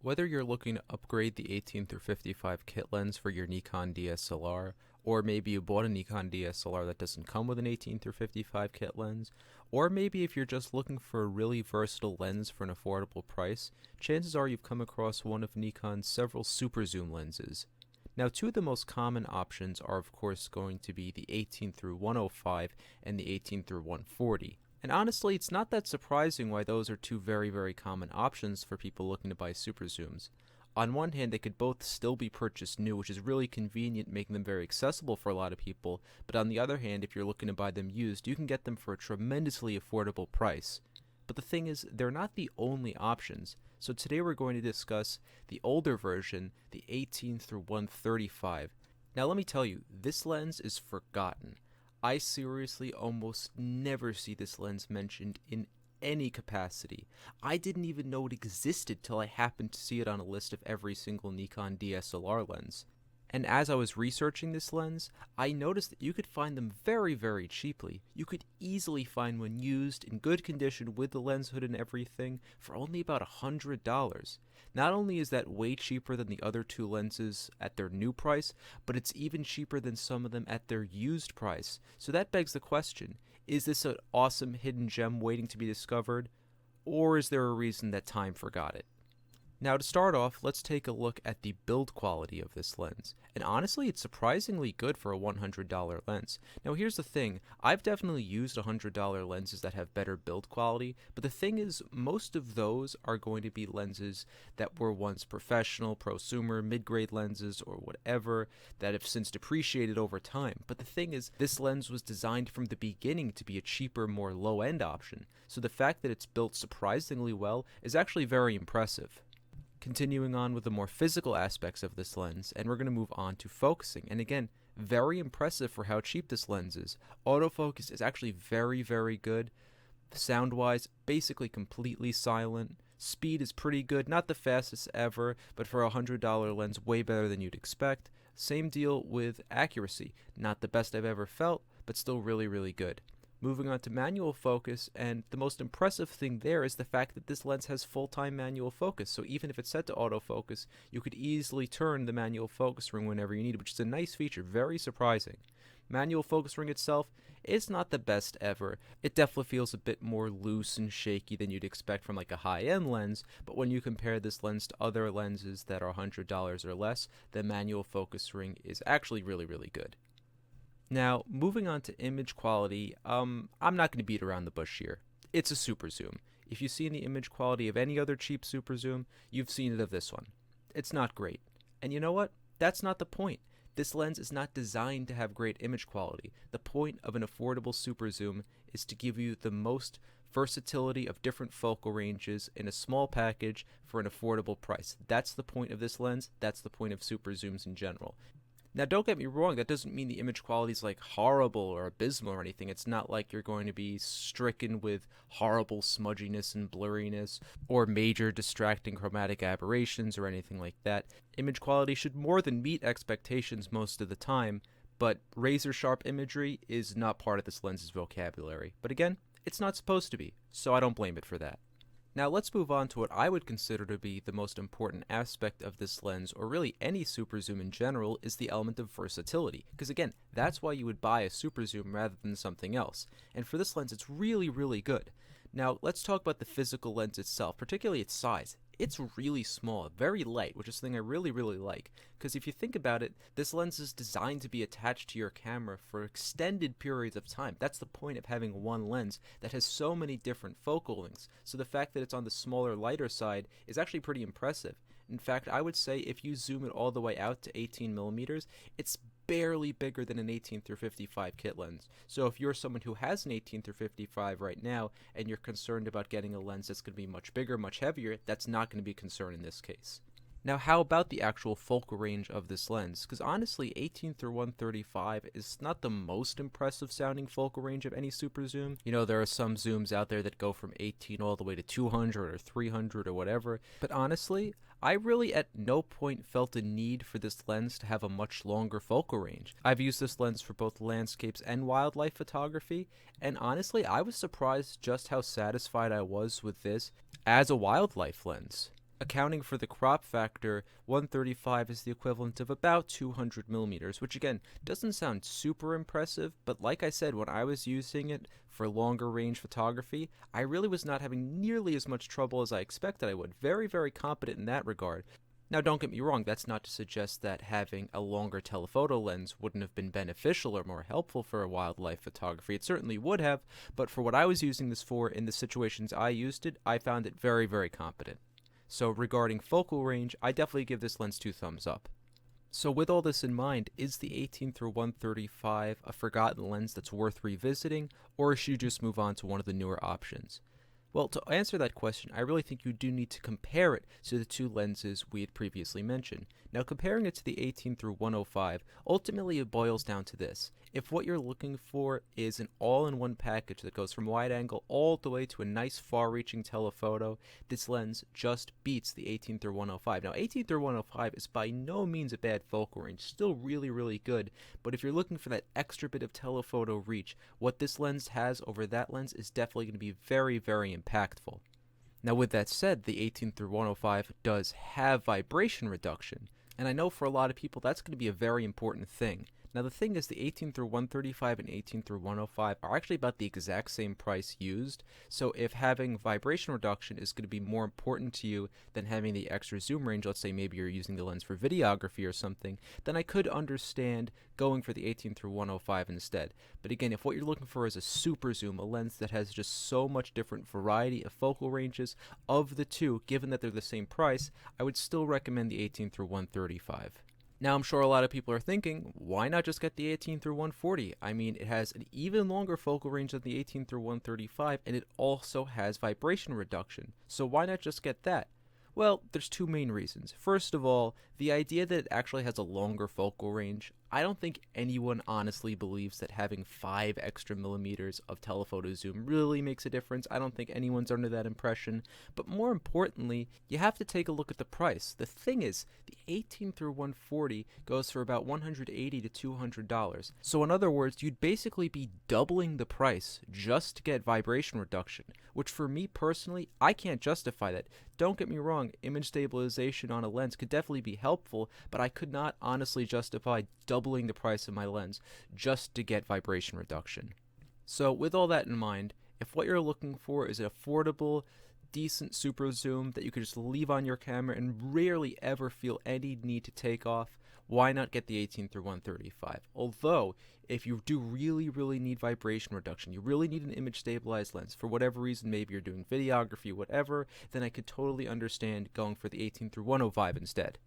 Whether you're looking to upgrade the 18 through 55 kit lens for your Nikon DSLR, or maybe you bought a Nikon DSLR that doesn't come with an 18 through 55 kit lens, or maybe if you're just looking for a really versatile lens for an affordable price, chances are you've come across one of Nikon's several Superzoom lenses. Now, two of the most common options are of course going to be the 18 through 105 and the 18 through 140. And honestly, it's not that surprising why those are two very common options for people looking to buy super zooms. On one hand, they could both still be purchased new, which is really convenient, making them very accessible for a lot of people, but on the other hand, if you're looking to buy them used, you can get them for a tremendously affordable price. But the thing is, they're not the only options. So today we're going to discuss the older version, the 18 through 135. Now let me tell you, this lens is forgotten. I seriously almost never see this lens mentioned in any capacity. I didn't even know it existed till I happened to see it on a list of every single Nikon DSLR lens. And as I was researching this lens, I noticed that you could find them very cheaply. You could easily find one used, in good condition with the lens hood and everything, for only about $100. Not only is that way cheaper than the other two lenses at their new price, but it's even cheaper than some of them at their used price. So that begs the question, is this an awesome hidden gem waiting to be discovered? Or is there a reason that time forgot it? Now to start off, let's take a look at the build quality of this lens. And honestly, it's surprisingly good for a $100 lens. Now here's the thing, I've definitely used $100 lenses that have better build quality, but the thing is, most of those are going to be lenses that were once professional, prosumer, mid-grade lenses, or whatever, that have since depreciated over time. But the thing is, this lens was designed from the beginning to be a cheaper, more low-end option. So the fact that it's built surprisingly well is actually very impressive. Continuing on with the more physical aspects of this lens, and we're going to move on to focusing. And again, very impressive for how cheap this lens is. Autofocus is actually very good. Sound-wise, basically completely silent. Speed is pretty good, not the fastest ever, but for a $100 lens, way better than you'd expect. Same deal with accuracy. Not the best I've ever felt, but still really good. Moving on to manual focus, and the most impressive thing there is the fact that this lens has full-time manual focus, so even if it's set to autofocus, you could easily turn the manual focus ring whenever you need, which is a nice feature, very surprising. Manual focus ring itself is not the best ever. It definitely feels a bit more loose and shaky than you'd expect from like a high-end lens, but when you compare this lens to other lenses that are $100 or less, the manual focus ring is actually really good. Now, moving on to image quality, I'm not going to beat around the bush here. It's a super zoom. If you've seen the image quality of any other cheap super zoom, you've seen it of this one. It's not great. And you know what? That's not the point. This lens is not designed to have great image quality. The point of an affordable super zoom is to give you the most versatility of different focal ranges in a small package for an affordable price. That's the point of this lens. That's the point of super zooms in general. Now, don't get me wrong, that doesn't mean the image quality is like horrible or abysmal or anything. It's not like you're going to be stricken with horrible smudginess and blurriness or major distracting chromatic aberrations or anything like that. Image quality should more than meet expectations most of the time, but razor sharp imagery is not part of this lens's vocabulary. But again, it's not supposed to be, so I don't blame it for that. Now let's move on to what I would consider to be the most important aspect of this lens, or really any super zoom in general, is the element of versatility. Because again, that's why you would buy a super zoom rather than something else. And for this lens, it's really good. Now let's talk about the physical lens itself, particularly its size. It's really small, very light, which is something I really like. Because if you think about it, this lens is designed to be attached to your camera for extended periods of time. That's the point of having one lens that has so many different focal lengths. So the fact that it's on the smaller, lighter side is actually pretty impressive. In fact, I would say if you zoom it all the way out to 18 millimeters, it's barely bigger than an 18 through 55 kit lens. So if you're someone who has an 18 through 55 right now and you're concerned about getting a lens that's going to be much bigger, much heavier, that's not going to be a concern in this case. Now, how about the actual focal range of this lens? Because honestly, 18 through 135 is not the most impressive sounding focal range of any super zoom. You know, there are some zooms out there that go from 18 all the way to 200 or 300 or whatever. But honestly, I really at no point felt a need for this lens to have a much longer focal range. I've used this lens for both landscapes and wildlife photography, and honestly, I was surprised just how satisfied I was with this as a wildlife lens. Accounting for the crop factor, 135 is the equivalent of about 200 millimeters, which again doesn't sound super impressive, but like I said, when I was using it for longer range photography, I really was not having nearly as much trouble as I expected I would. Very, very competent in that regard. Now, don't get me wrong, that's not to suggest that having a longer telephoto lens wouldn't have been beneficial or more helpful for wildlife photography. It certainly would have, but for what I was using this for in the situations I used it, I found it very, very competent. So regarding focal range, I definitely give this lens 2 thumbs up. So with all this in mind, is the 18-135 a forgotten lens that's worth revisiting, or should you just move on to one of the newer options? Well, to answer that question, I really think you do need to compare it to the two lenses we had previously mentioned. Now, comparing it to the 18-105, ultimately it boils down to this. If what you're looking for is an all-in-one package that goes from wide angle all the way to a nice far-reaching telephoto, this lens just beats the 18-105. Now, 18-105 is by no means a bad focal range, still really, really good, but if you're looking for that extra bit of telephoto reach, what this lens has over that lens is definitely going to be very, very impactful. Now, with that said, the 18-105 does have vibration reduction, and I know for a lot of people that's going to be a very important thing. Now, the thing is, the 18-135 and 18-105 are actually about the exact same price used, so if having vibration reduction is going to be more important to you than having the extra zoom range, let's say maybe you're using the lens for videography or something, then I could understand going for the 18-105 instead. But again, if what you're looking for is a super zoom, a lens that has just so much different variety of focal ranges of the two, given that they're the same price, I would still recommend the 18-135. Now, I'm sure a lot of people are thinking, why not just get the 18-140? I mean, it has an even longer focal range than the 18-135, and it also has vibration reduction. So why not just get that? Well, there's two main reasons. First of all, the idea that it actually has a longer focal range, I don't think anyone honestly believes that having 5 extra millimeters of telephoto zoom really makes a difference. I don't think anyone's under that impression. But more importantly, you have to take a look at the price. The thing is, the 18-140 goes for about $180 to $200. So in other words, you'd basically be doubling the price just to get vibration reduction, which for me personally, I can't justify that. Don't get me wrong, image stabilization on a lens could definitely be helpful, but I could not honestly justify doubling the price of my lens just to get vibration reduction. So with all that in mind, if what you're looking for is an affordable, decent super zoom that you could just leave on your camera and rarely ever feel any need to take off, why not get the 18-135? Although, if you do really, really need vibration reduction, you really need an image stabilized lens, for whatever reason, maybe you're doing videography, whatever, then I could totally understand going for the 18-105 instead.